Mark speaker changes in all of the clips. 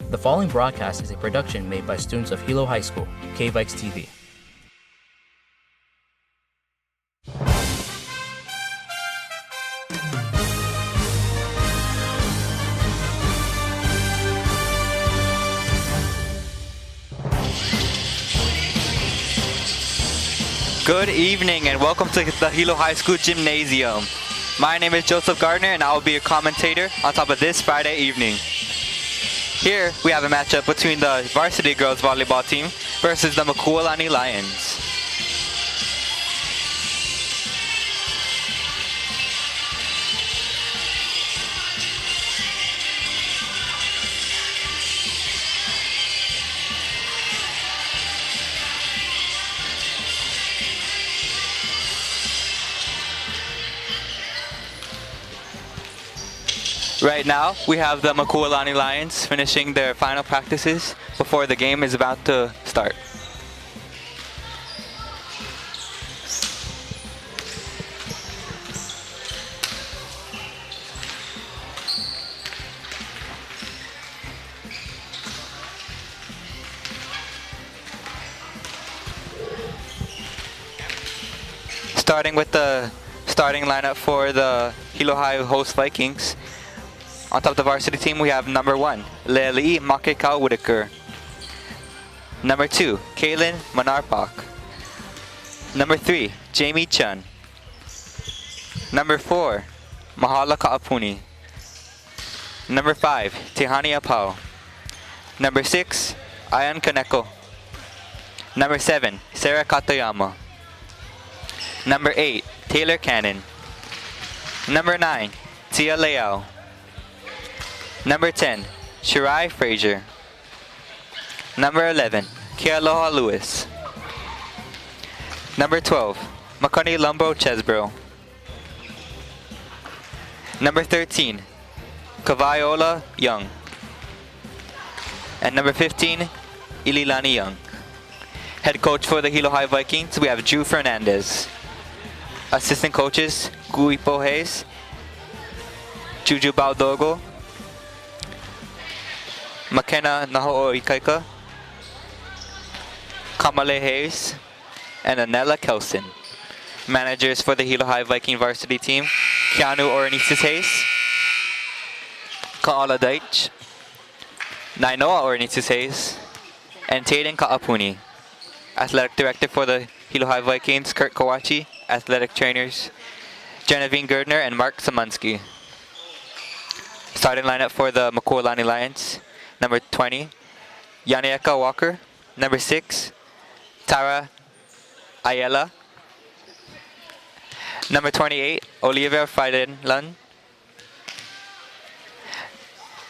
Speaker 1: The following broadcast is a production made by students of Hilo High School, K-Vikes TV.
Speaker 2: Good evening and welcome to the Hilo High School Gymnasium. My name is Joseph Gardner and I will be your commentator on top of this Friday evening. Here we have a matchup between the Varsity girls volleyball team versus the Makua Lani Lions. Right now, we have the Makua Lani Lions finishing their final practices before the game is about to start. Starting with the starting lineup for the Hilo High host Vikings. On top of the varsity team, we have number 1, Le'ali'i Makekau Whitaker. Number 2, Kaylin Manarpak. Number 3, Jamie Chun. Number 4, Mahala Kaapuni. Number 5, Tihani Apau. Number 6, Ayan Kaneko. Number 7, Sarah Katoyama. Number 8, Taylor Cannon. Number 9, Tia Leao. Number 10, Shirai Frazier. Number 11, Kealoha Lewis. Number 12, Makani Lumbo Chesbro. Number 13, Kavaiola Young. And number 15, Ililani Young. Head coach for the Hilo High Vikings, we have Drew Fernandez. Assistant coaches, Guipo Hayes, Juju Baldogo, McKenna Naho'o Ikaika, Kamale Hayes, and Anela Kelson. Managers for the Hilo High Viking varsity team, Keanu Orenisis Hayes, Ka'ala Deitch, Nainoa Orenisis Hayes, and Tayden Kaapuni. Athletic director for the Hilo High Vikings, Kurt Kawachi. Athletic trainers, Genevieve Gerdner and Mark Samansky. Starting lineup for the Makua Lani Lions. Number 20, Yanieka Walker. Number 6, Tara Ayala. Number 28, Olivia Freidenlund.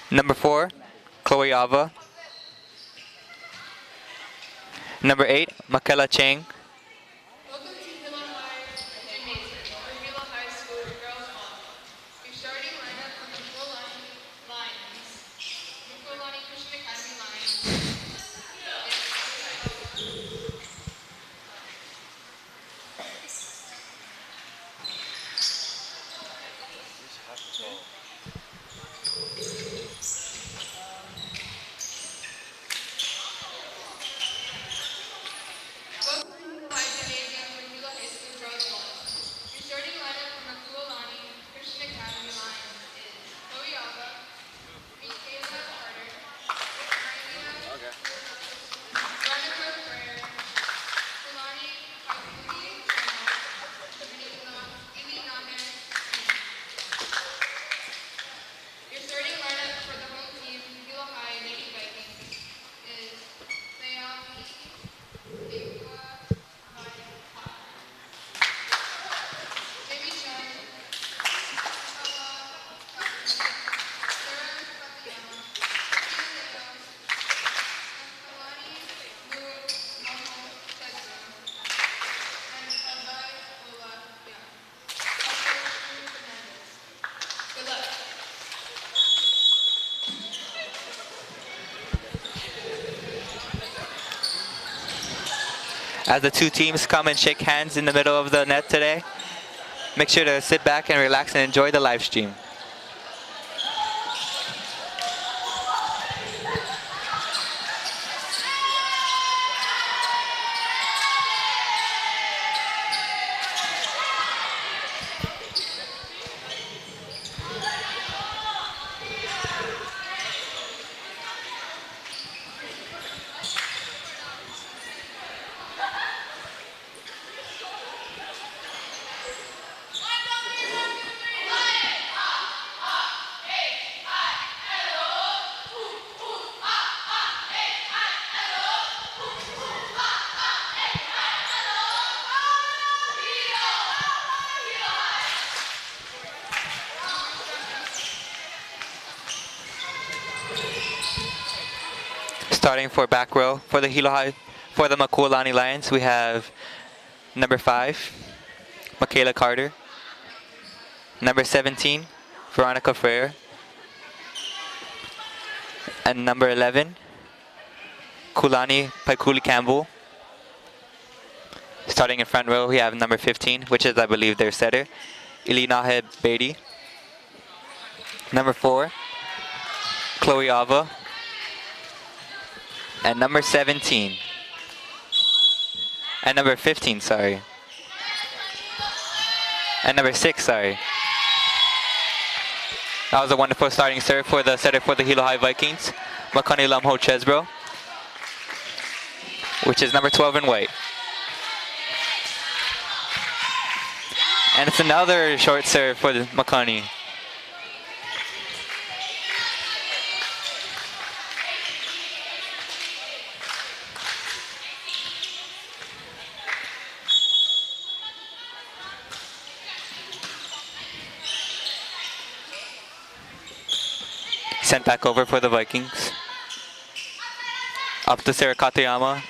Speaker 2: Number 4, Chloe Ava. Number 8, Makela Chang. As the two teams come and shake hands in the middle of the net today, make sure to sit back and relax and enjoy the live stream. Starting for back row for the for the Makua Lani Lions, we have number 5, Michaela Carter. Number 17, Veronica Frere. And number 11, Kulani Paikuli Campbell. Starting in front row, we have number 15, which is, I believe, their setter, Ilinahe Beatty. Number 4, Chloe Ava. And number 17. And number 15, sorry. And number 6, sorry. That was a wonderful starting serve for the setter for the Hilo High Vikings, Makani Lamho Chesbro, which is number 12 in white. And it's another short serve for the Makani. Sent back over for the Vikings. Up to Sarah Katayama.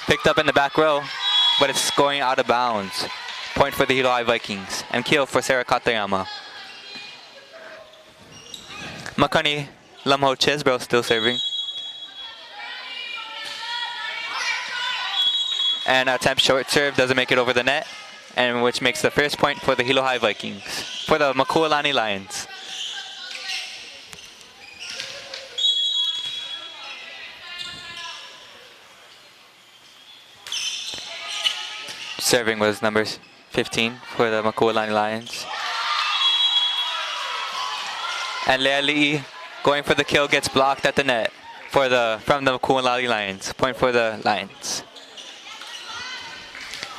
Speaker 2: Picked up in the back row, but it's going out of bounds. Point for the Hilo High Vikings. And kill for Sarah Katayama. Makani Lamho Chesbro still serving. And attempt short serve doesn't make it over the net, and which makes the first point for the Hilo High Vikings. For the Makua Lani Lions. Serving was number 15 for the Makua Lani Lions. And Leali'i going for the kill gets blocked at the net from the Makua Lani Lions. Point for the Lions.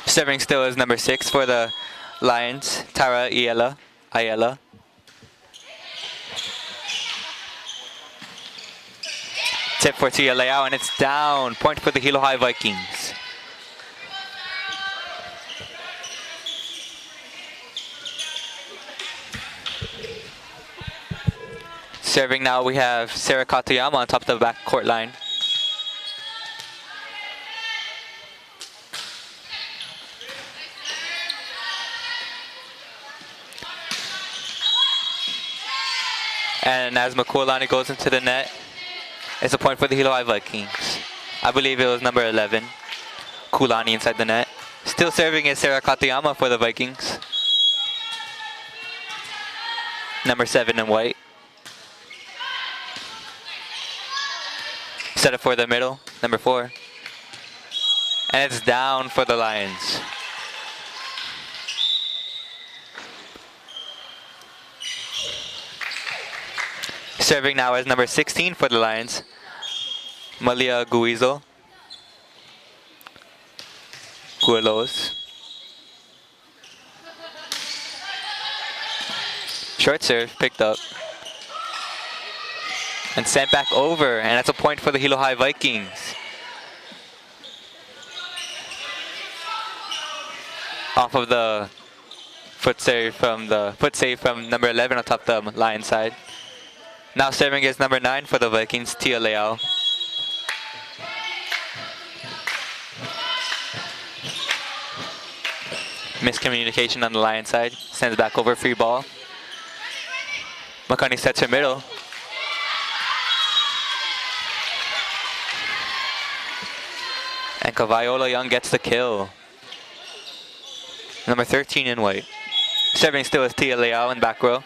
Speaker 2: Serving still is number 6 for the Lions, Tara Ayala. Tip for Tia Leao, and it's down. Point for the Hilo High Vikings. Serving now, we have Sarah Katayama on top of the back court line. And as Makua Lani goes into the net, it's a point for the Hilo High Vikings. I believe it was number 11, Kulani inside the net. Still serving is Sarah Katayama for the Vikings. Number 7 in white. Set up for the middle, number 4. And it's down for the Lions. Serving now as number 16 for the Lions, Malia Guilos. Short serve, picked up. And sent back over, and that's a point for the Hilo High Vikings. Off of the foot save from number 11 on top of the Lion side. Now serving is number 9 for the Vikings, Tia Leao. Miscommunication on the Lion side. Sends back over, free ball. Makani sets her middle. And Kavaiola Young gets the kill. Number 13 in white. Serving still is Tia Leao in back row.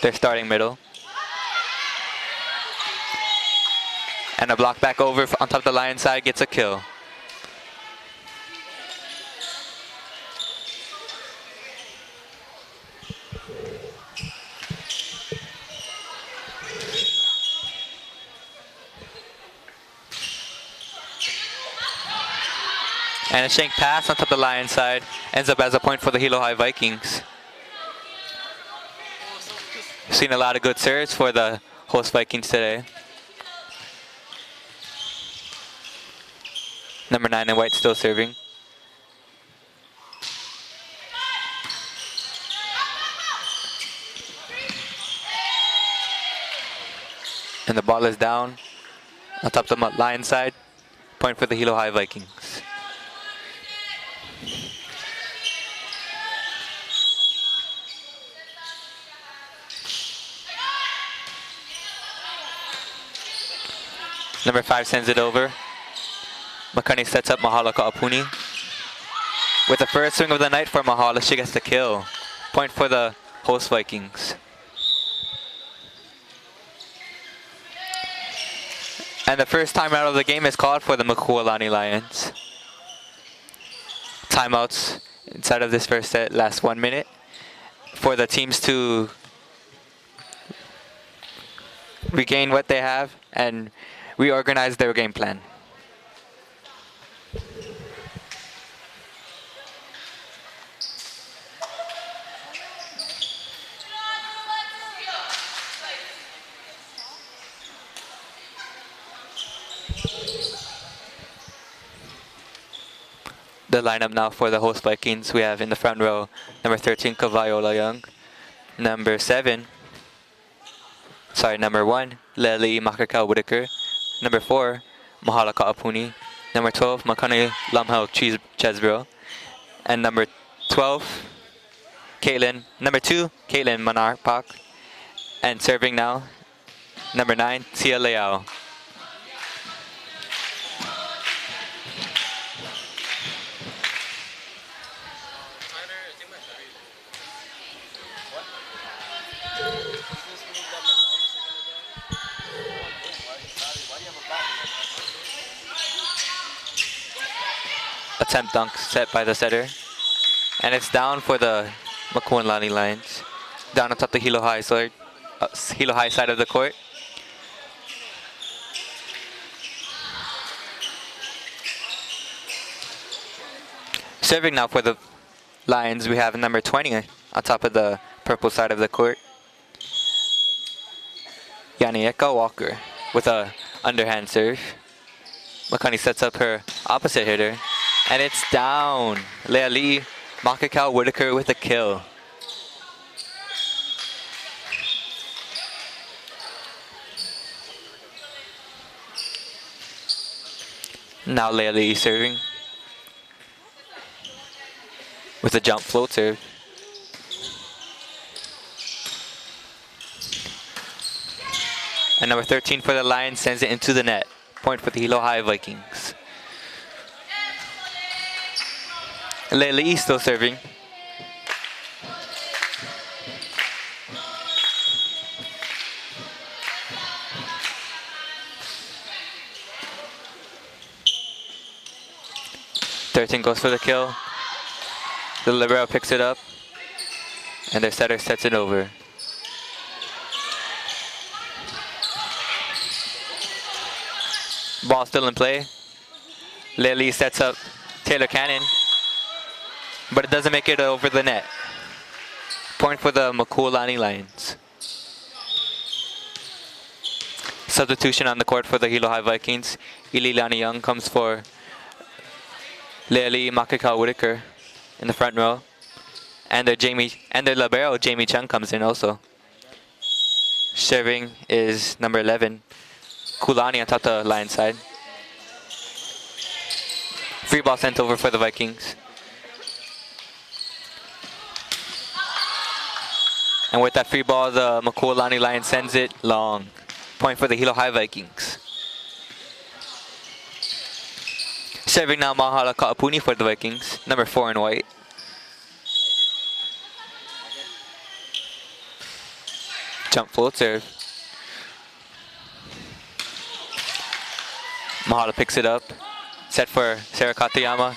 Speaker 2: They're starting middle. And a block back over on top of the Lion side gets a kill. And a shank pass on top of the Lion side ends up as a point for the Hilo High Vikings. Seen a lot of good serves for the host Vikings today. Number 9 in white still serving. And the ball is down On top of the Lion side. Point for the Hilo High Vikings. Number 5 sends it over. Makani sets up Mahala Ka'apuni. With the first swing of the night for Mahala, she gets the kill. Point for the host Vikings. And the first time out of the game is called for the Makua Lani Lions. Timeouts inside of this first set last 1 minute for the teams to regain what they have and reorganize their game plan. The lineup now for the host Vikings. We have in the front row number 13 Kavayola Young, number 1 Leli Makakau Whitaker, number 4 Mahala Ka'apuni, number 12 Makani Lamhau Chesbro, and number 12 number 2 Caitlin Manarpak, and serving now number 9 Tia Leao. Attempt dunk set by the setter. And it's down for the Makua Lani Lions. Down on top the Hilo High side of the court. Serving now for the Lions, we have number 20 on top of the purple side of the court. Yanieka Walker with a underhand serve. Makani sets up her opposite hitter. And it's down. Leali Makakau Whitaker with a kill. Now Leali serving with a jump float serve. And number 13 for the Lions sends it into the net. Point for the Hilo High Vikings. Leili still serving. Thirteen goes for the kill. The libero picks it up, and their setter sets it over. Ball still in play. Leili sets up Taylor Cannon, but it doesn't make it over the net. Point for the Makua Lani Lions. Substitution on the court for the Hilo High Vikings. Ili Lani Young comes for Leili Makakau Whitaker in the front row. And their libero, Jamie Chung, comes in also. Serving is number 11, Kulani on top of the Lions side. Free ball sent over for the Vikings. And with that free ball, the Makua Lani Lions sends it long. Point for the Hilo High Vikings. Serving now Mahala Ka'apuni for the Vikings, number 4 in white. Jump float serve. Mahala picks it up. Set for Sarah Katayama.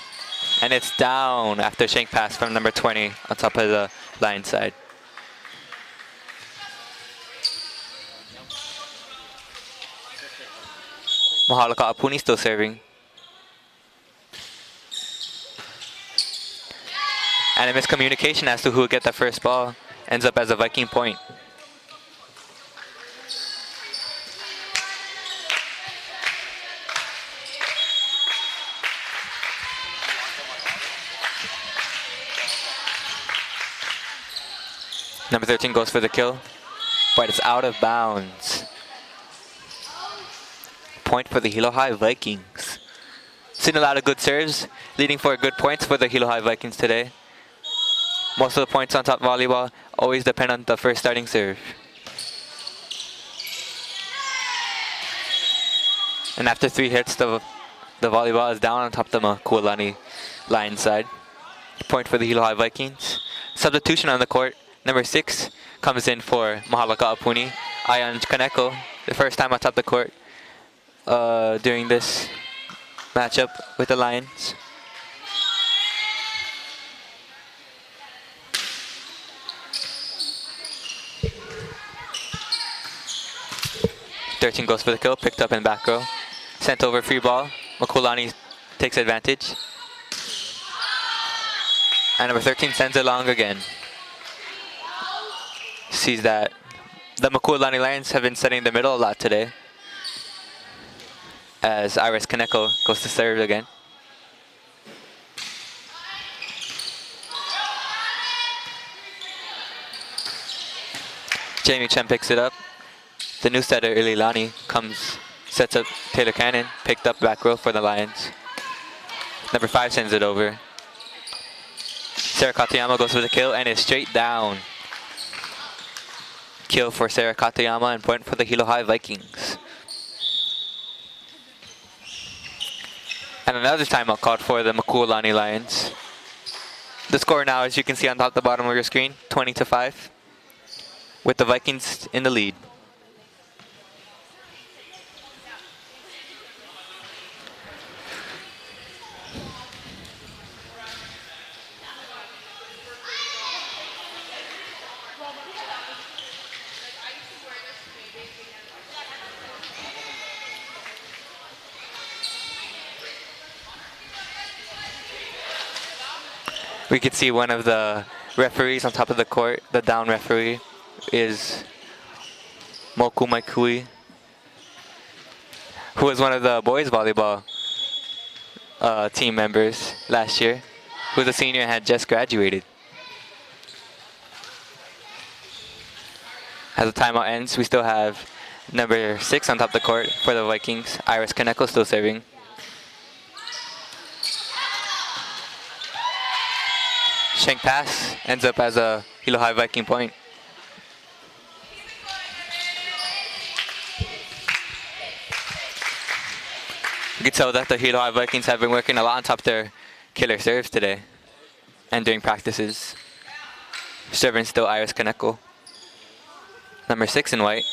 Speaker 2: And it's down after shank pass from number 20 on top of the line side. Mahala Ka'apuni still serving. And a miscommunication as to who would get the first ball. Ends up as a Viking point. Number 13 goes for the kill, but it's out of bounds. point for the Hilo High Vikings. Seen a lot of good serves, leading for good points for the Hilo High Vikings today. Most of the points on top volleyball always depend on the first starting serve. And after 3 hits, the volleyball is down on top of the Makua Lani line side. Point for the Hilo High Vikings. Substitution on the court. Number 6 comes in for Mahalaka Apuni. Ayan Kaneko, the first time on top the court during this matchup with the Lions. Thirteen goes for the kill, picked up in back row. Sent over free ball. Makua Lani takes advantage. And number 13 sends it long again. Sees that the Makua Lani Lions have been setting the middle a lot today. As Iris Kaneko goes to serve again. Jamie Chen picks it up. The new setter, Lani, sets up Taylor Cannon, picked up back row for the Lions. Number 5 sends it over. Sarah Katayama goes for the kill and is straight down. Kill for Sarah Katayama and point for the Hilo High Vikings. And another timeout called for the Makua Lani Lions. The score now, as you can see on top the bottom of your screen, 20-5, with the Vikings in the lead. We could see one of the referees on top of the court, the down referee, is Moku Maikui, who was one of the boys volleyball team members last year, who was a senior and had just graduated. As the timeout ends, we still have number 6 on top of the court for the Vikings, Iris Kaneko still serving. Shank pass ends up as a Hilo High Viking point. You can tell that the Hilo High Vikings have been working a lot on top of their killer serves today and during practices. Serving still Iris Kaneko. Number 6 in white.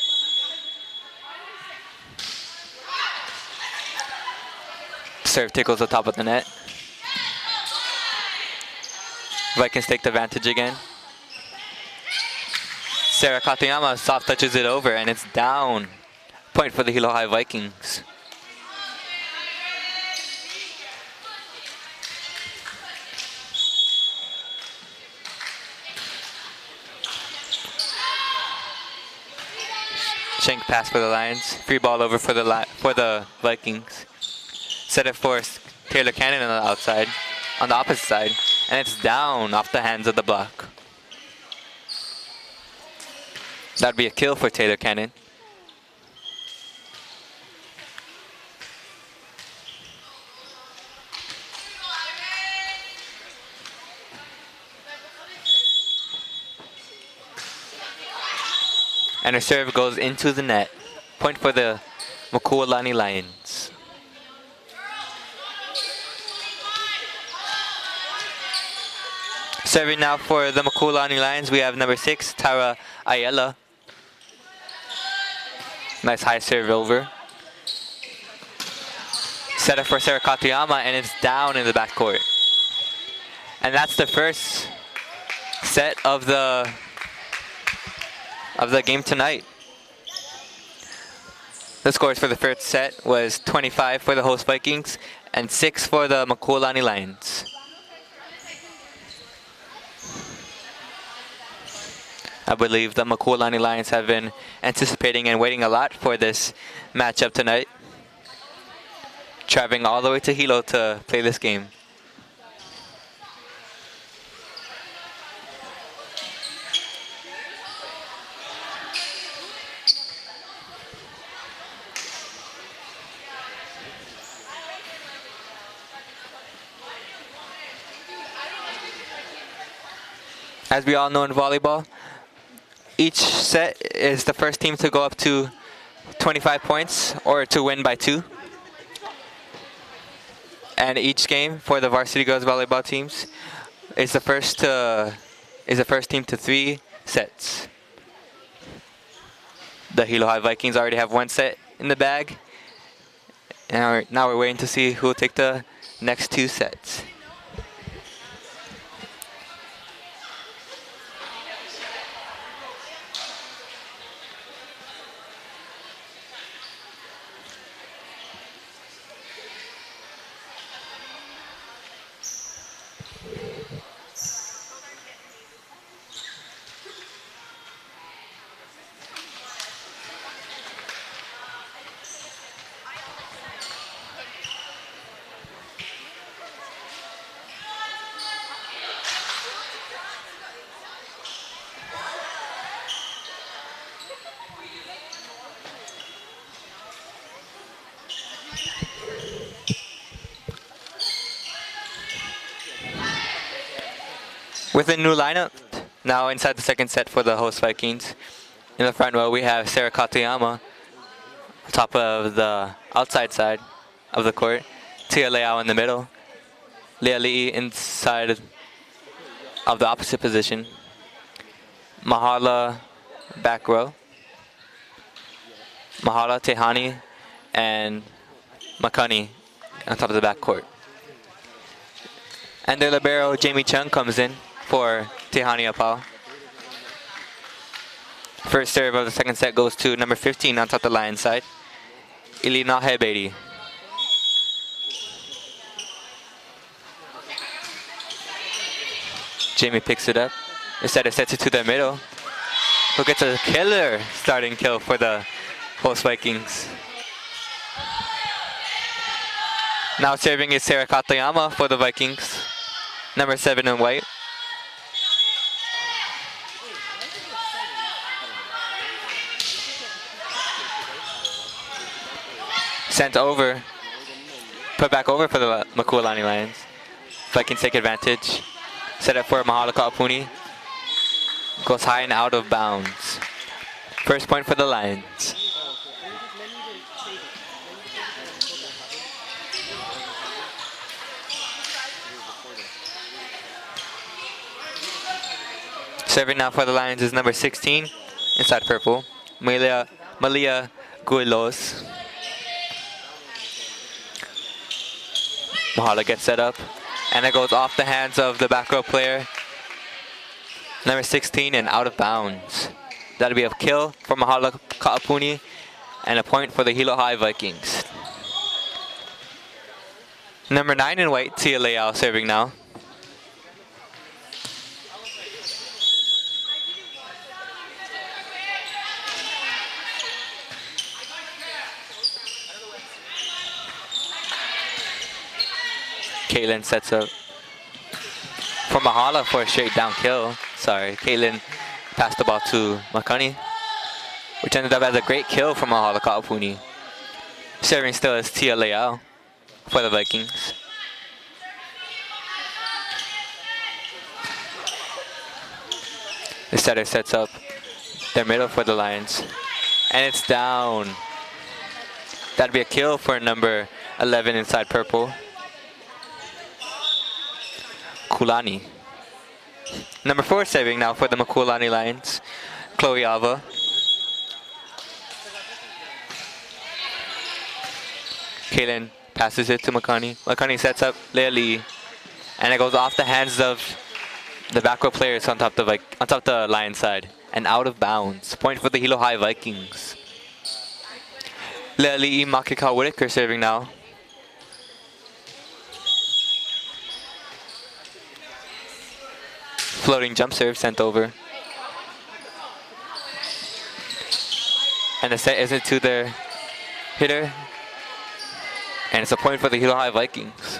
Speaker 2: Serve tickles the top of the net. Vikings take the advantage again. Sarah Katayama soft touches it over and it's down. Point for the Hilo High Vikings. Shank pass for the Lions. Free ball over for the Vikings. Set it for Taylor Cannon on the outside, on the opposite side. And it's down off the hands of the block. That'd be a kill for Taylor Cannon. And her serve goes into the net. Point for the Makua Lani Lions. Serving now for the Makua Lani Lions, we have number 6, Tara Ayala. Nice high serve over. Set up for Sarah Katayama and it's down in the backcourt. And that's the first set of the game tonight. The scores for the first set was 25 for the host Vikings and 6 for the Makua Lani Lions. I believe the Makua Lani Lions have been anticipating and waiting a lot for this matchup tonight. Traveling all the way to Hilo to play this game. As we all know in volleyball, each set is the first team to go up to 25 points or to win by 2. And each game for the varsity girls volleyball teams is the first team to 3 sets. The Hilo High Vikings already have 1 set in the bag. And now we're waiting to see who will take the next 2 sets. With a new lineup, now inside the second set for the host Vikings. In the front row, we have Sarah Katayama, on top of the outside side of the court. Tia Leao in the middle. Leah Lee inside of the opposite position. Mahala back row. Mahala, Tehani, and Makani on top of the back court. And their libero, Jamie Chung, comes in for Tehani Apau. First serve of the second set goes to number 15 on top of the line side, Ilina Hebedi. Jamie picks it up. The setter sets it to the middle, who gets a killer starting kill for the host Vikings. Now serving is Sarah Katayama for the Vikings, number 7 in white. Sent over, put back over for the Makua Lani Lions. Vikings take advantage. Set up for Mahala Kaapuni. Goes high and out of bounds. First point for the Lions. Serving now for the Lions is number 16, inside purple, Malia Guilos. Mahala gets set up, and it goes off the hands of the back row player, number 16, and out of bounds. That'll be a kill for Mahala Kaapuni, and a point for the Hilo High Vikings. Number 9 in white, Tia Leao, serving now. Caitlin sets up for Mahala for a straight down kill. Sorry, Caitlin passed the ball to Makani, which ended up as a great kill from Mahala Kaapuni. Serving still is Tia Leao for the Vikings. The setter sets up their middle for the Lions, and it's down. That'd be a kill for number 11 inside purple, Kulani. Number 4 serving now for the Makua Lani Lions, Chloe Ava. Kaylin passes it to Makani. Makani sets up Leali, and it goes off the hands of the back row players on top of the Lions side and out of bounds. Point for the Hilo High Vikings. Leali Makika Whitaker serving now. Floating jump serve sent over. And the set isn't to their hitter. And it's a point for the Hilo High Vikings.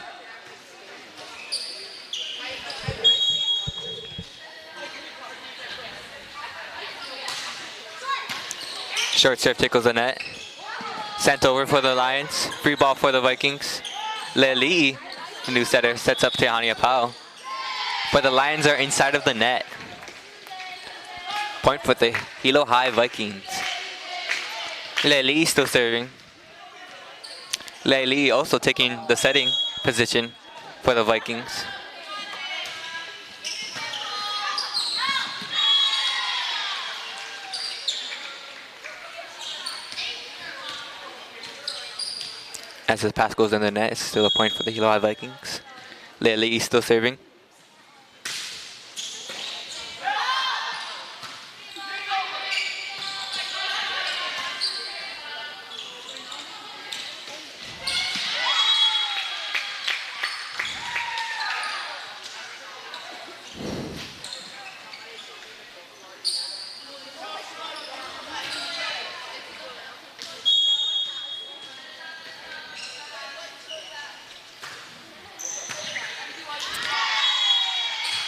Speaker 2: Short serve tickles the net. Sent over for the Lions. Free ball for the Vikings. Leli, the new setter, sets up Tehani Apau. But the Lions are inside of the net. Point for the Hilo High Vikings. Leli still serving. Leli also taking the setting position for the Vikings. As the pass goes in the net, it's still a point for the Hilo High Vikings. Leli still serving.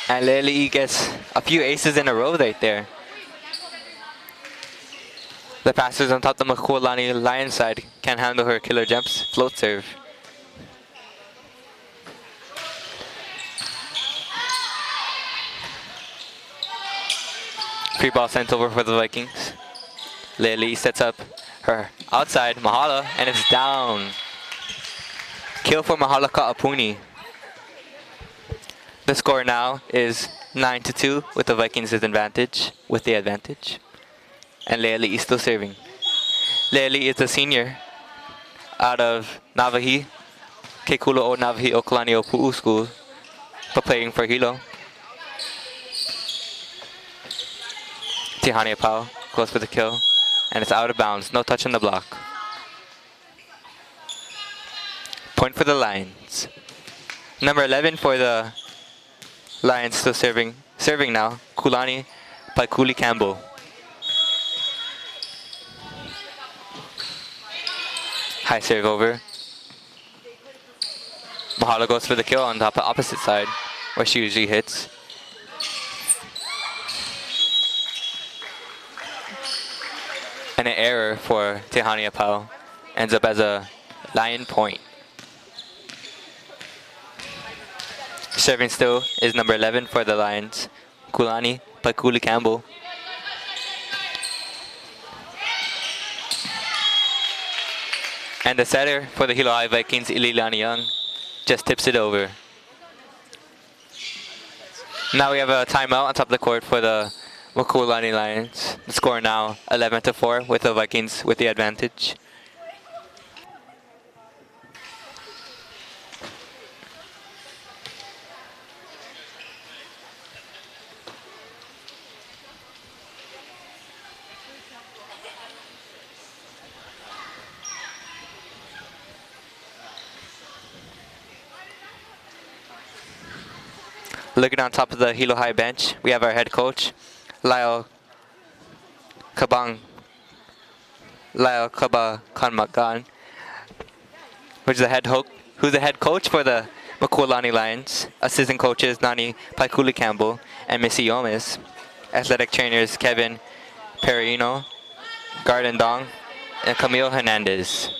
Speaker 2: And Leli gets a few aces in a row right there. The passers on top of the Makua Lani Lions side can't handle her killer jumps. Float serve. Free ball sent over for the Vikings. Leli sets up her outside Mahala and it's down. Kill for Mahala Ka'apuni. The score now is 9-2 with the Vikings advantage, with the advantage. And Leli is still serving. Leli is a senior out of Navahi, Kekulo o Navahi Okalani o Pu'u School, but playing for Hilo. Tihania Pau goes for the kill, and it's out of bounds. No touch on the block. Point for the Lions. Number 11 for the Lions still serving. Serving now, Kulani Paikuli Campbell. High serve over. Mahala goes for the kill on the opposite side, where she usually hits. And an error for Tehania Pau. Ends up as a Lion point. Serving still is number 11 for the Lions, Kulani Paikuli Campbell. And the setter for the Hilo High Vikings, Ililani Young, just tips it over. Now we have a timeout on top of the court for the Makua Lani Lions. The score now 11-4 with the Vikings with the advantage. Looking on top of the Hilo High bench, we have our head coach, Lyle Kabakanmagan, who's the head coach for the Makua Lani Lions. Assistant coaches Nani Paikuli Campbell and Missy Yomis. Athletic trainers Kevin Perino, Garden Dong, and Camille Hernandez.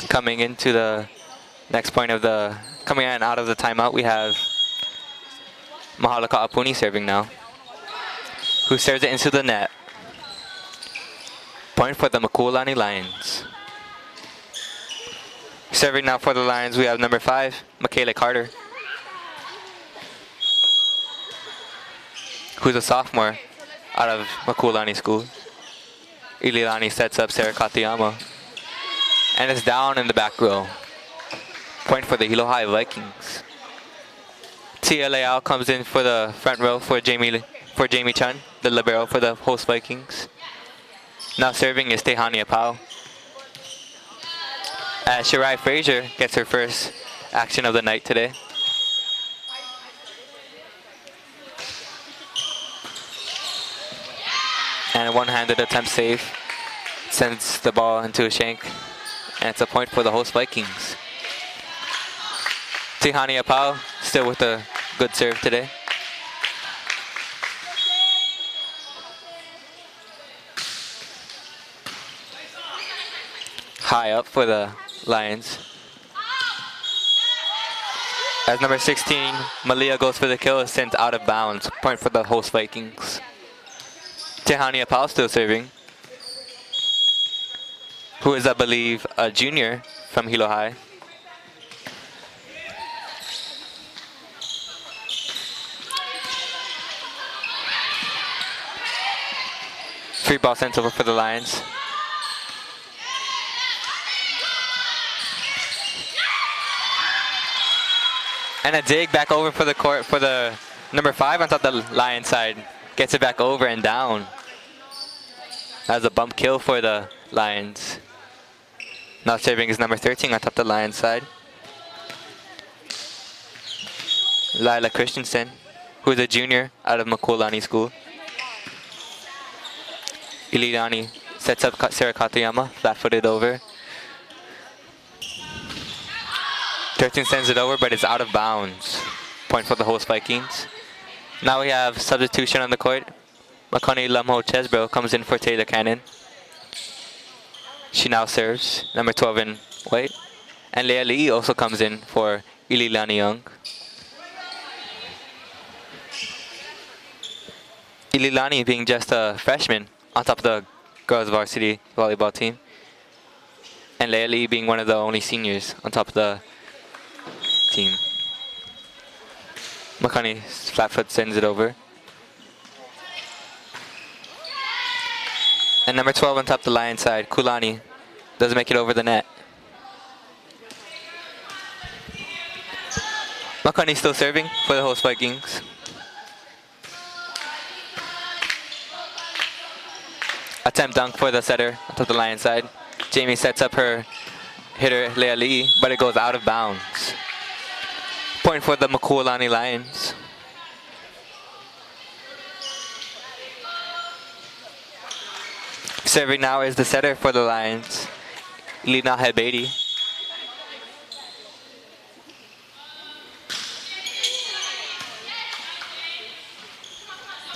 Speaker 2: Coming into the next point of the, coming in and out of the timeout, we have Mahala Ka'apuni serving now, who serves it into the net. Point for the Makua Lani Lions. Serving now for the Lions, we have number 5, Michaela Carter, who's a sophomore out of Makua Lani School. Ililani sets up Sarah Katayama. And it's down in the back row. Point for the Hilo High Vikings. Tia Leao comes in for the front row for Jamie Chun, the libero for the host Vikings. Now serving is Tehania Pau. As Shirai Frazier gets her first action of the night today. And a one-handed attempt save sends the ball into a shank. And it's a point for the host Vikings. Tehania Pau still with a good serve today. High up for the Lions. As number 16, Malia goes for the kill, is sent out of bounds. Point for the host Vikings. Tehani Apau still serving, who is, I believe, a junior from Hilo High. Free ball sent over for the Lions. And a dig back over for the court for the number 5 on top of the Lions side. Gets it back over and down. That was a bump kill for the Lions. Now serving is number 13 on top of the Lions side. Lila Christensen, who is a junior out of Makua Lani School. Ililani sets up Sarah Katayama, flat-footed over. 13 sends it over, but it's out of bounds. Point for the host Vikings. Now we have substitution on the court. Makani Lamho Chesbro comes in for Taylor Cannon. She now serves, number 12 in white. And Leah Lee also comes in for Ililani Young. Ililani being just a freshman on top of the girls varsity volleyball team. And Leah Lee being one of the only seniors on top of the team. Makani flat foot sends it over. And number 12 on top of the Lion side, Kulani, doesn't make it over the net. Makani still serving for the host Vikings. Attempt dunk for the setter on top of the Lion side. Jamie sets up her hitter, Leah Lee, but it goes out of bounds. Point for the Makua Lani Lions. Serving now is the setter for the Lions, Lina Hebedi.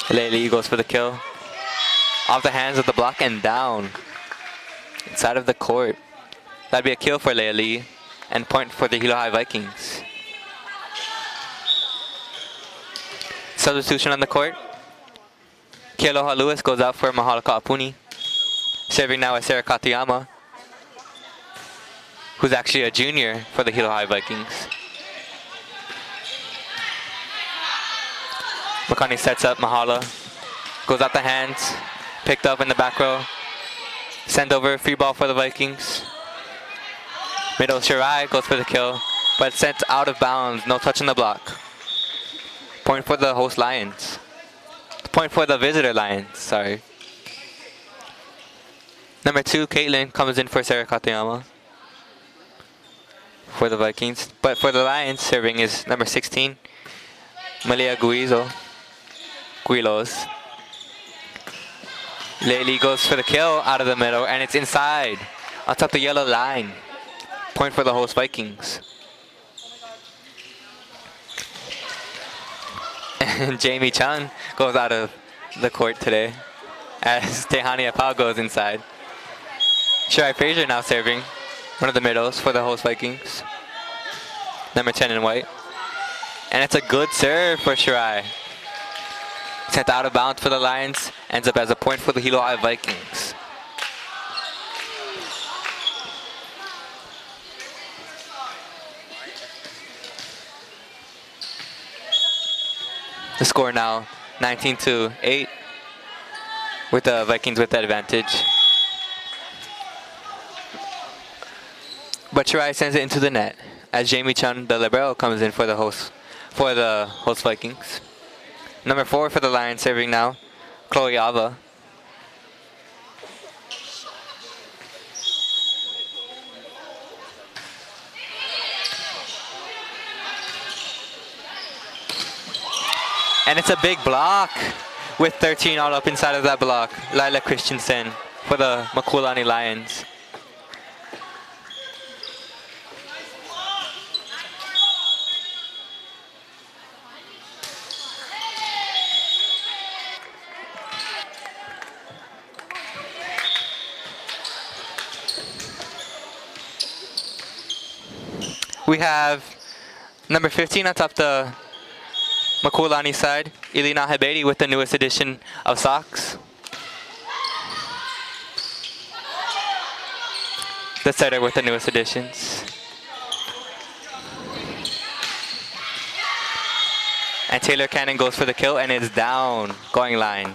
Speaker 2: Leili goes for the kill. Off the hands of the block and down. Inside of the court. That'd be a kill for Leili and point for the Hilo High Vikings. Substitution on the court. Kealoha Lewis goes out for Mahala Ka'apuni. Serving now is Sarah Katayama, who's actually a junior for the Hilo High Vikings. Makani sets up Mahala. Goes out the hands. Picked up in the back row. Send over, free ball for the Vikings. Middle Shirai goes for the kill, but sent out of bounds. No touch on the block. Point for the host Lions. Point for the visitor Lions, sorry. Number 2, Caitlin, comes in for Sarah Katayama for the Vikings. But for the Lions, serving is number 16, Malia Guilos. Leili goes for the kill out of the middle, and it's inside, on top of the yellow line. Point for the host Vikings. And Jamie Chung goes out of the court today, as Tehani Apau goes inside. Shirai Frazier now serving, one of the middles for the host Vikings. Number 10 in white. And it's a good serve for Shirai. Sent out of bounds for the Lions, ends up as a point for the Hilo High Vikings. The score now 19-8, with the Vikings with the advantage. But Shirai sends it into the net as Jamie Chun, the libero, comes in for the host Vikings. Number 4 for the Lions serving now, Chloe Ava. And it's a big block with 13 all up inside of that block. Lila Christensen for the Makua Lani Lions. We have Number 15 on top the Makua Lani side, Ilina Habedi with the newest edition of socks. The setter with the newest additions. And Taylor Cannon goes for the kill and is down, going line.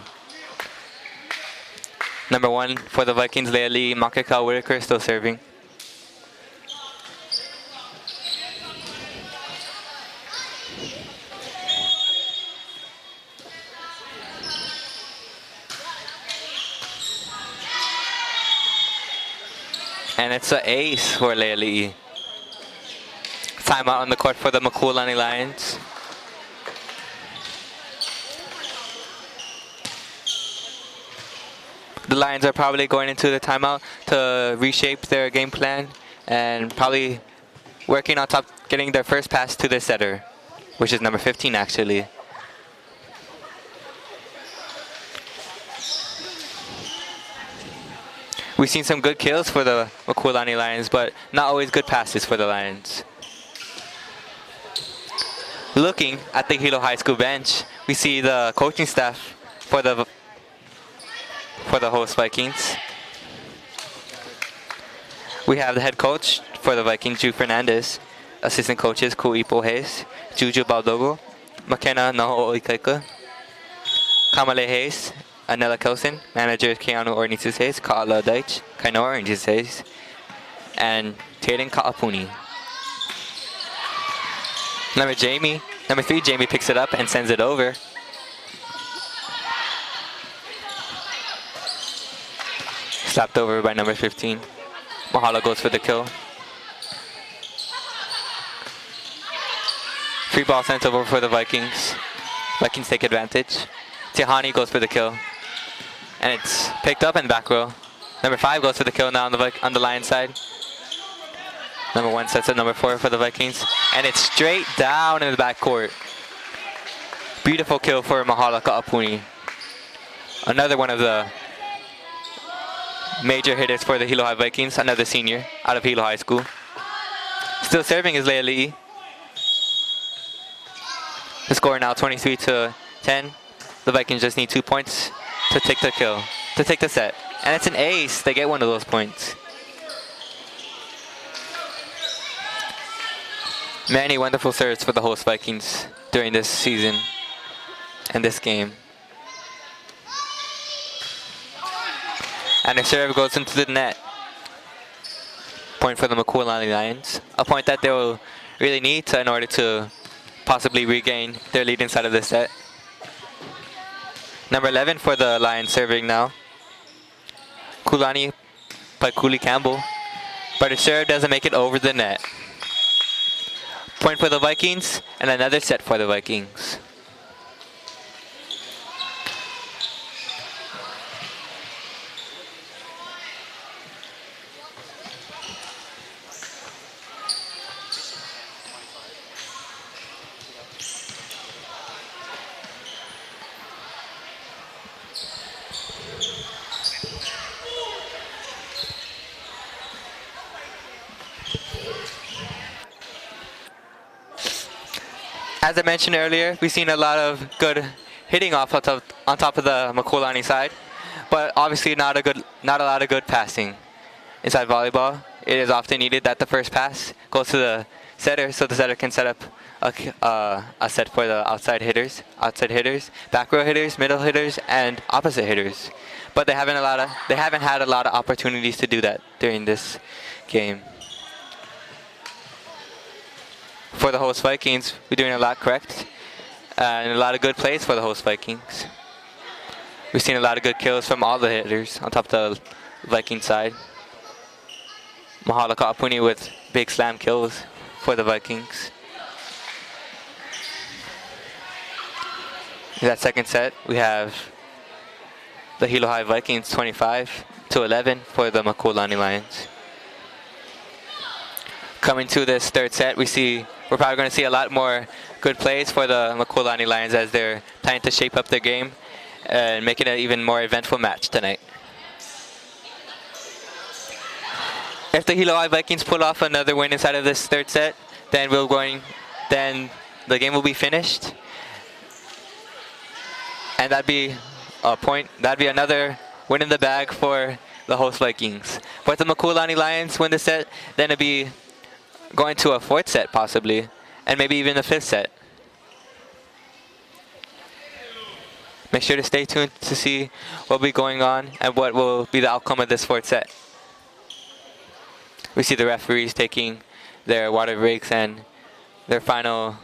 Speaker 2: Number 1 for the Vikings, Leah Lee, Makua Whitaker still serving. And it's an ace for Leah Lee. Timeout on the court for the Makua Lani Lions. The Lions are probably going into the timeout to reshape their game plan and probably working on top, getting their first pass to the setter, which is number 15 actually. We've seen some good kills for the Makua Lani Lions, but not always good passes for the Lions. Looking at the Hilo High School bench, we see the coaching staff for the host Vikings. We have the head coach for the Vikings, Drew Fernandez, assistant coaches Kuipo Hayes, Juju Baldogo, McKenna Naho Oikaika, Kamale Hayes, Anela Kelson, managers Keanu Ornitis Hayes, Kaala Deitch, Kaino Ornitis Hayes, and Taden Kaapuni. Number 3, Jamie picks it up and sends it over. Slapped over by number 15. Mahalo goes for the kill. Free ball sent over for the Vikings. Vikings take advantage. Tihani goes for the kill. And it's picked up in back row. Number 5 goes for the kill now on the Lions side. Number 1 sets up number 4 for the Vikings. And it's straight down in the backcourt. Beautiful kill for Mahala Kaapuni. Another one of the major hitters for the Hilo High Vikings. Another senior out of Hilo High School. Still serving is Leah Lee. The score now 23-10. The Vikings just need 2 points to take the kill, to take the set. And it's an ace. They get one of those points. Many wonderful serves for the host Vikings during this season and this game. And the serve goes into the net. Point for the Makua Lani Lions. A point that they will really need in order to possibly regain their lead inside of the set. Number 11 for the Lions serving now. Kulani Paikuli Campbell. But the serve doesn't make it over the net. Point for the Vikings and another set for the Vikings. As I mentioned earlier, we've seen a lot of good hitting on top of the Makua Lani side, but obviously not a lot of good passing. Inside volleyball, it is often needed that the first pass goes to the setter, so the setter can set up a set for the outside hitters, back row hitters, middle hitters, and opposite hitters. But they haven't had a lot of opportunities to do that during this game. For the host Vikings, we're doing a lot correct, and a lot of good plays for the host Vikings. We've seen a lot of good kills from all the hitters on top of the Viking side. Mahalo Kaapuni with big slam kills for the Vikings. In that second set, we have the Hilo High Vikings 25-11 for the Makua Lani Lions. Coming to this third set, we're probably going to see a lot more good plays for the Makua Lani Lions as they're trying to shape up their game and make it an even more eventful match tonight. If the Hilo High Vikings pull off another win inside of this third set, then we're going then the game will be finished. And that'd be a point. That'd be another win in the bag for the host Vikings. But the Makua Lani Lions win the set, then it'd be going to a fourth set possibly, and maybe even a fifth set. Make sure to stay tuned to see what will be going on and what will be the outcome of this fourth set. We see the referees taking their water breaks and their final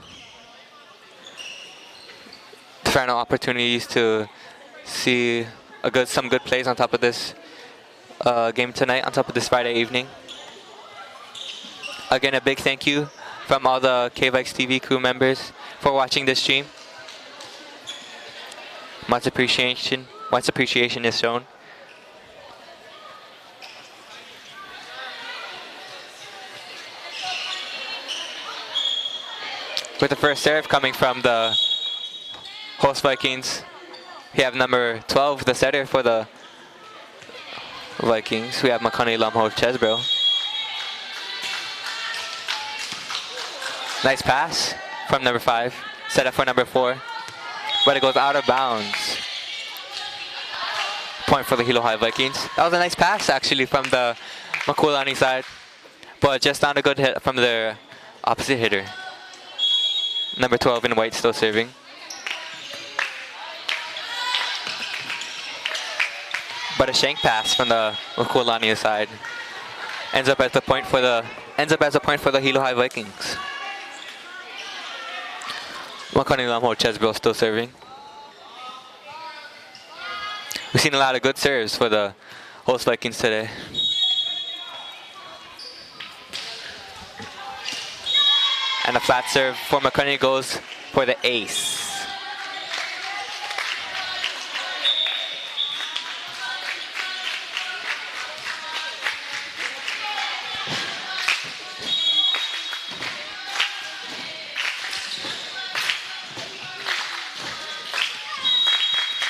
Speaker 2: opportunities to see some good plays on top of this game tonight, on top of this Friday evening. Again, a big thank you from all the K-Vikes TV crew members for watching this stream. Much appreciation is shown. With the first serve coming from the host Vikings, we have number 12, the setter for the Vikings. We have Makani Lamho Chesbro. Nice pass from number 5, set up for number 4, but it goes out of bounds. Point for the Hilo High Vikings. That was a nice pass actually from the Makua Lani side, but just not a good hit from their opposite hitter. Number 12 in white still serving. But a shank pass from the Makua Lani side ends up as a point for the Hilo High Vikings. Makani Lamho Chesbro still serving. We've seen a lot of good serves for the host Vikings today. And a flat serve for Makani goes for the ace.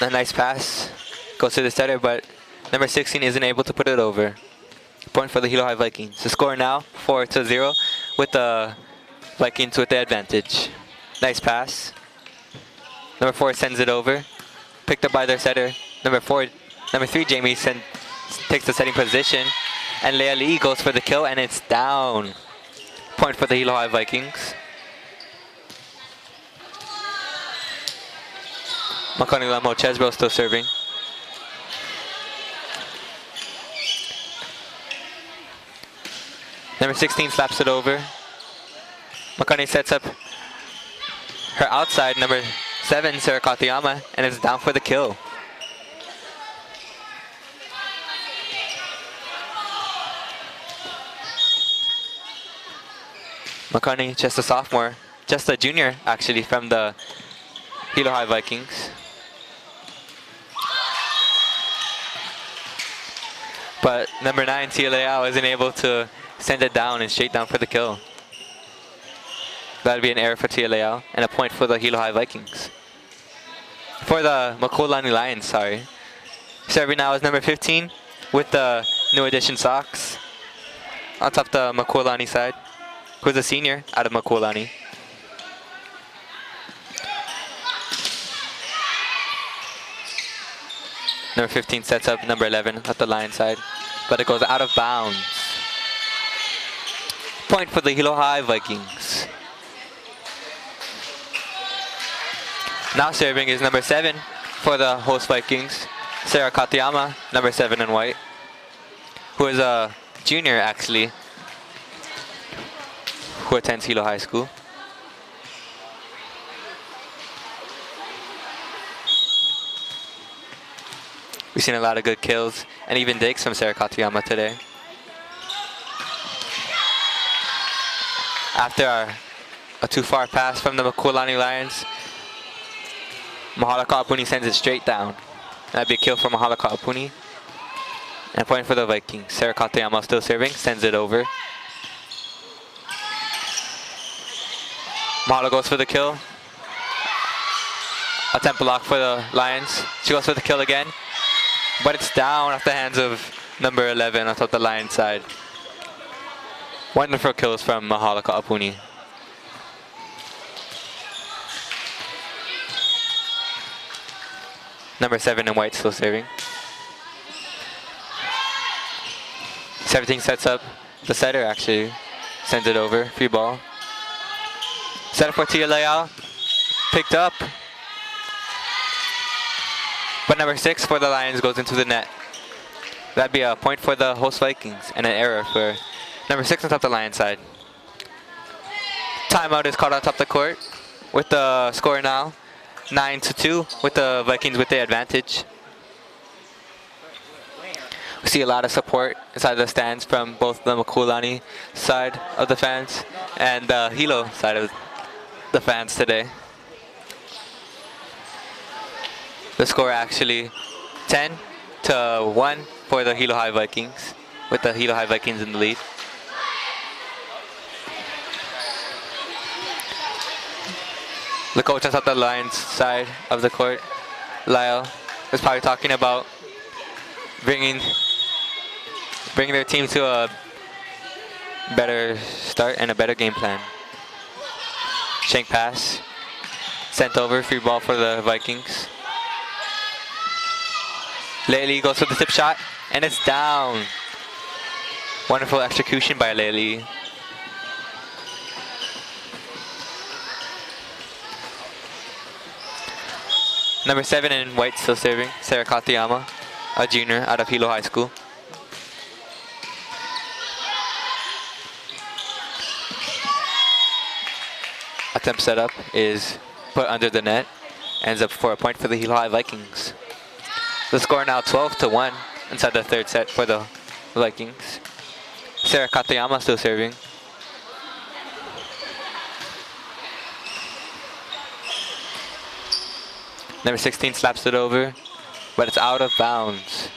Speaker 2: A nice pass goes to the setter, but number 16 isn't able to put it over. Point for the Hilo High Vikings. The score now 4-0 with the Vikings with the advantage. Nice pass. Number 4 sends it over. Picked up by their setter. Number 3, Jamie takes the setting position. And Lea Lee goes for the kill, and it's down. Point for the Hilo High Vikings. Makani Lamho Chesbro still serving. Number 16 slaps it over. Makani sets up her outside, number 7, Sarah Katayama, and it's down for the kill. Makani, just a sophomore, just a junior actually, from the Hilo High Vikings. But number 9, Tia Leao, isn't able to send it down and straight down for the kill. That'll be an error for Tia Leao and a point for the Hilo High Vikings. For the Makua Lani Lions, sorry. Serving now is number 15 with the new addition socks. On top of the Makua Lani side, who's a senior out of Makua Lani. Number 15 sets up number 11 at the Lion side, but it goes out of bounds. Point for the Hilo High Vikings. Now serving is number 7 for the host Vikings, Sarah Katayama, number 7 in white, who is a junior actually, who attends Hilo High School. We've seen a lot of good kills and even digs from Sarah Katayama today. After a too far pass from the Makua Lani Lions, Mahala Kaapuni sends it straight down. That'd be a kill for Mahala Kaapuni. And a point for the Vikings. Sarah Katayama still serving, sends it over. Mahala goes for the kill. A tempo lock for the Lions. She goes for the kill again. But it's down off the hands of number 11 on top of the Lions side. Wonderful kills from Mahala Kaapuni. Number 7 in white still serving. 17 sets up. The setter actually sends it over. Free ball. Set for Tia Leal. Picked up. But number 6 for the Lions goes into the net. That'd be a point for the host Vikings and an error for number 6 on top of the Lions side. Timeout is called on top of the court with the score now 9-2 with the Vikings with the advantage. We see a lot of support inside the stands from both the Makua Lani side of the fans and the Hilo side of the fans today. The score actually 10-1 for the Hilo High Vikings, with the Hilo High Vikings in the lead. The coach on top of the Lions side of the court, Lyle, is probably talking about bringing their team to a better start and a better game plan. Shank pass, sent over, free ball for the Vikings. Leili goes for the tip shot, and it's down. Wonderful execution by Leili. Number 7 in white still serving, Sarah Katayama, a junior out of Hilo High School. Attempt setup is put under the net, ends up for a point for the Hilo High Vikings. The score now 12-1 inside the third set for the Vikings. Sarah Katayama still serving. Number 16 slaps it over, but it's out of bounds.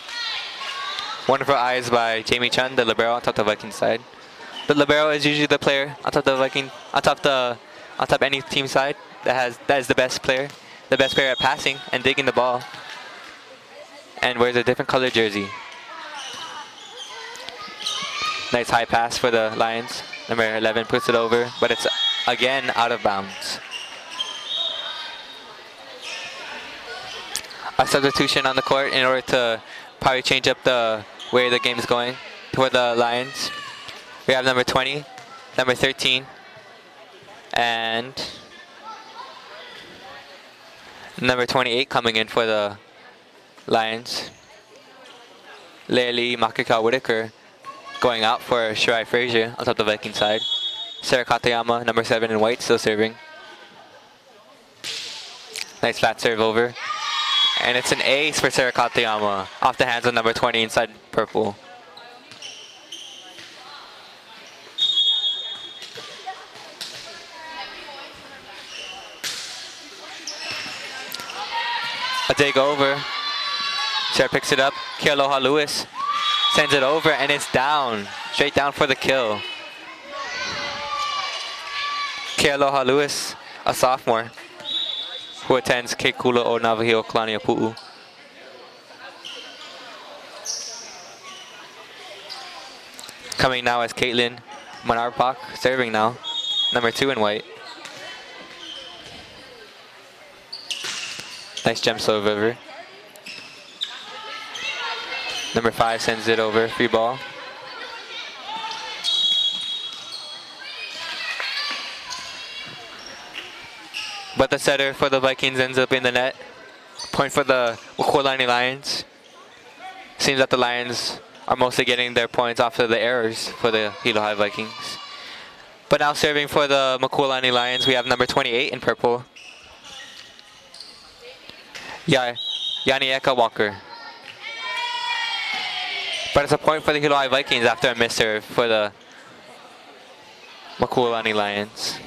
Speaker 2: Wonderful eyes by Jamie Chun, the libero on top of the Viking side. The libero is usually the player on top of the Viking, on top any team side that is the best player at passing and digging the ball, and wears a different color jersey. Nice high pass for the Lions. Number 11 puts it over, but it's again out of bounds. A substitution on the court in order to probably change up the way the game is going for the Lions. We have number 20, number 13, and number 28 coming in for the Lions. Leili Makua Whitaker going out for Shirai Frazier on top of the Viking side. Sarah Katayama, number 7 in white, still serving. Nice flat serve over. And it's an ace for Sarah Katayama off the hands of number 20 inside purple. A dig over. Sarah picks it up. Kealoha Lewis sends it over, and it's down. Straight down for the kill. Kealoha Lewis, a sophomore, who attends Kekula o Navahio Kalani Pu'u. Coming now is Caitlin Manarpak, serving now. Number 2 in white. Nice gem serve over. Number 5 sends it over, free ball. But the setter for the Vikings ends up in the net. Point for the Makua Lani Lions. Seems that the Lions are mostly getting their points off of the errors for the Hilo High Vikings. But now serving for the Makua Lani Lions, we have number 28 in purple. Yanieka Walker. But it's a point for the Hilo High Vikings after a miss serve for the Makua Lani Lions.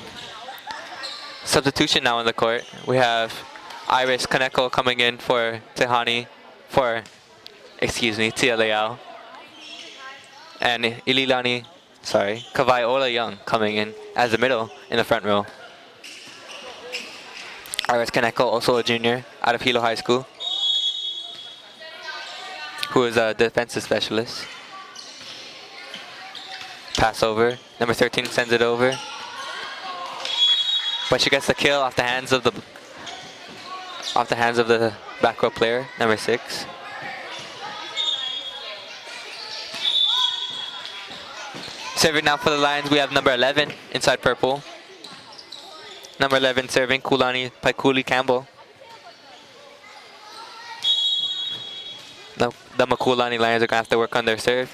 Speaker 2: Substitution now in the court. We have Iris Kaneko coming in for Tia Leao. And Kavaiola Young coming in as the middle in the front row. Iris Kaneko, also a junior out of Hilo High School, who is a defensive specialist. Pass over. Number 13 sends it over. But she gets the kill off the hands of Off the hands of the back row player, number 6. Serving now for the Lions, we have number 11 inside purple. Number 11 serving, Kulani Paikuli Campbell. The Makulani Lions are going to have to work on their serve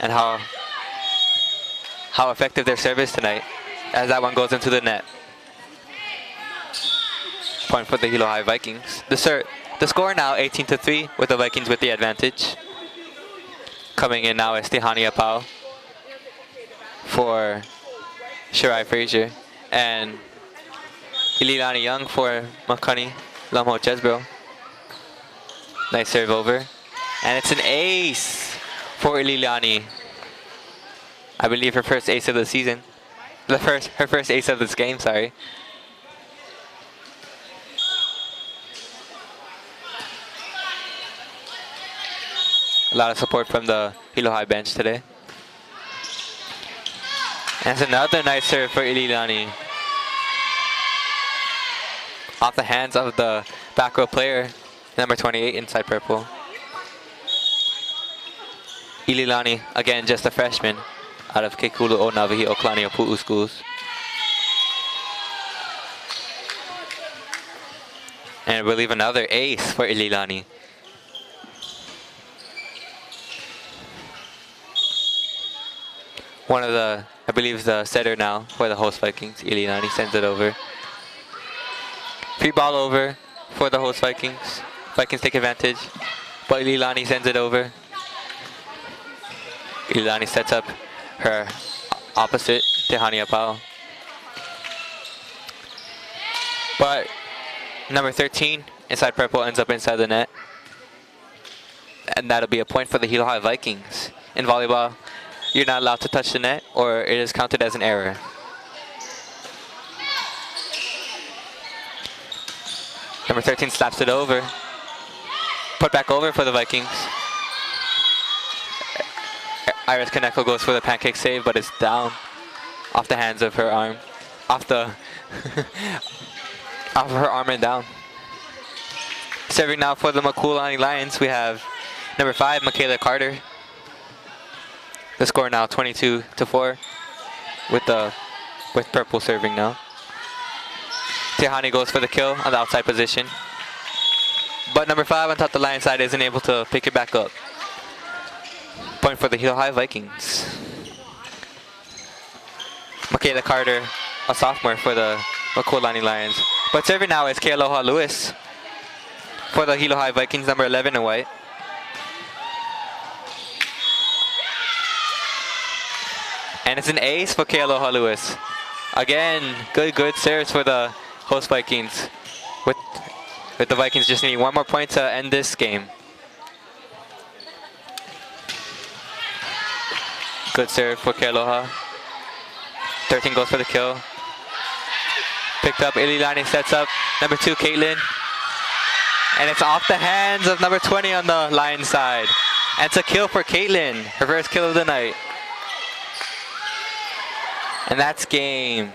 Speaker 2: and how effective their serve is tonight as that one goes into the net. Point for the Hilo High Vikings. The score now 18-3 with the Vikings with the advantage. Coming in now is Tihani Apau for Shirai Frazier and Ililani Young for Makani Lamho Chesbro. Nice serve over. And it's an ace for Ililani. I believe her first ace of the season. Her first ace of this game, sorry. A lot of support from the Hilo High bench today. And it's another nice serve for Ililani. Off the hands of the back row player, number 28 inside purple. Ililani, again, just a freshman out of Kekulu o Navihi Oklani o Pu'u schools. And I believe another ace for Ililani. One of the, I believe, the setter now for the host Vikings. Ililani sends it over. Free ball over for the host Vikings. Vikings take advantage, but Ililani sends it over. Ililani sets up her opposite, Tehani Apau. But number 13, inside purple, ends up inside the net. And that'll be a point for the Hilo High Vikings. In volleyball, you're not allowed to touch the net, or it is counted as an error. Number 13 slaps it over. Put back over for the Vikings. Iris Kaneko goes for the pancake save, but it's down off the hands of her arm. Off the off of her arm and down. Serving now for the Makulani Lions, we have number 5, Michaela Carter. The score now 22-4 with purple serving now. Tehani goes for the kill on the outside position. But number 5 on top the line side isn't able to pick it back up. Point for the Hilo High Vikings. Michaela Carter, a sophomore for the Makulani Lions. But serving now is Kealoha Lewis for the Hilo High Vikings, number 11 in white. And it's an ace for Kealoha Lewis. Again, good serves for the host Vikings. With the Vikings just needing one more point to end this game. Good serve for Kealoha. 13 goes for the kill. Picked up, Ililani sets up. Number 2, Caitlin. And it's off the hands of number 20 on the Lions side. And it's a kill for Caitlin. Her first kill of the night. And that's game.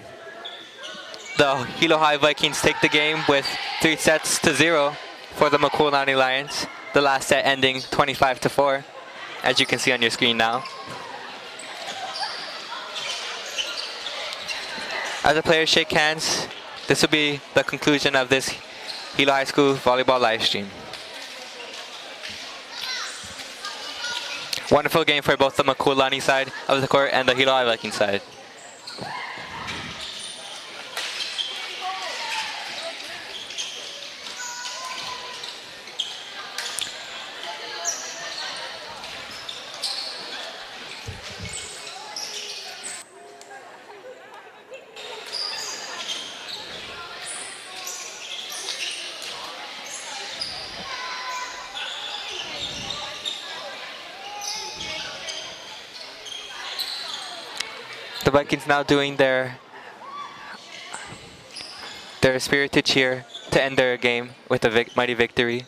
Speaker 2: The Hilo High Vikings take the game with 3-0 for the Makulani Lions. The last set ending 25-4, as you can see on your screen now. As the players shake hands, this will be the conclusion of this Hilo High School volleyball live stream. Wonderful game for both the Makulani side of the court and the Hilo High Vikings side. The Vikings now doing their spirited cheer to end their game with a mighty victory.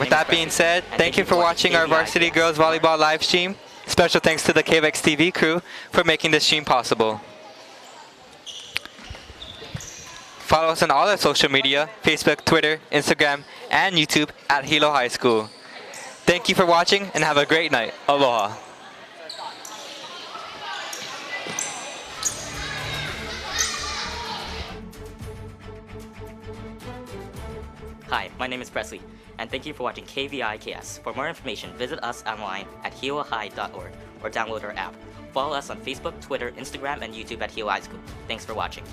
Speaker 2: With that being said, thank you for watching our Varsity Girls Volleyball live stream. Special thanks to the KVX TV crew for making this stream possible. Follow us on all our social media, Facebook, Twitter, Instagram, and YouTube at Hilo High School. Thank you for watching and have a great night. Aloha.
Speaker 3: Hi, my name is Presley, and thank you for watching KVIKS. For more information, visit us online at hilohigh.org or download our app. Follow us on Facebook, Twitter, Instagram, and YouTube at Hilo High School. Thanks for watching.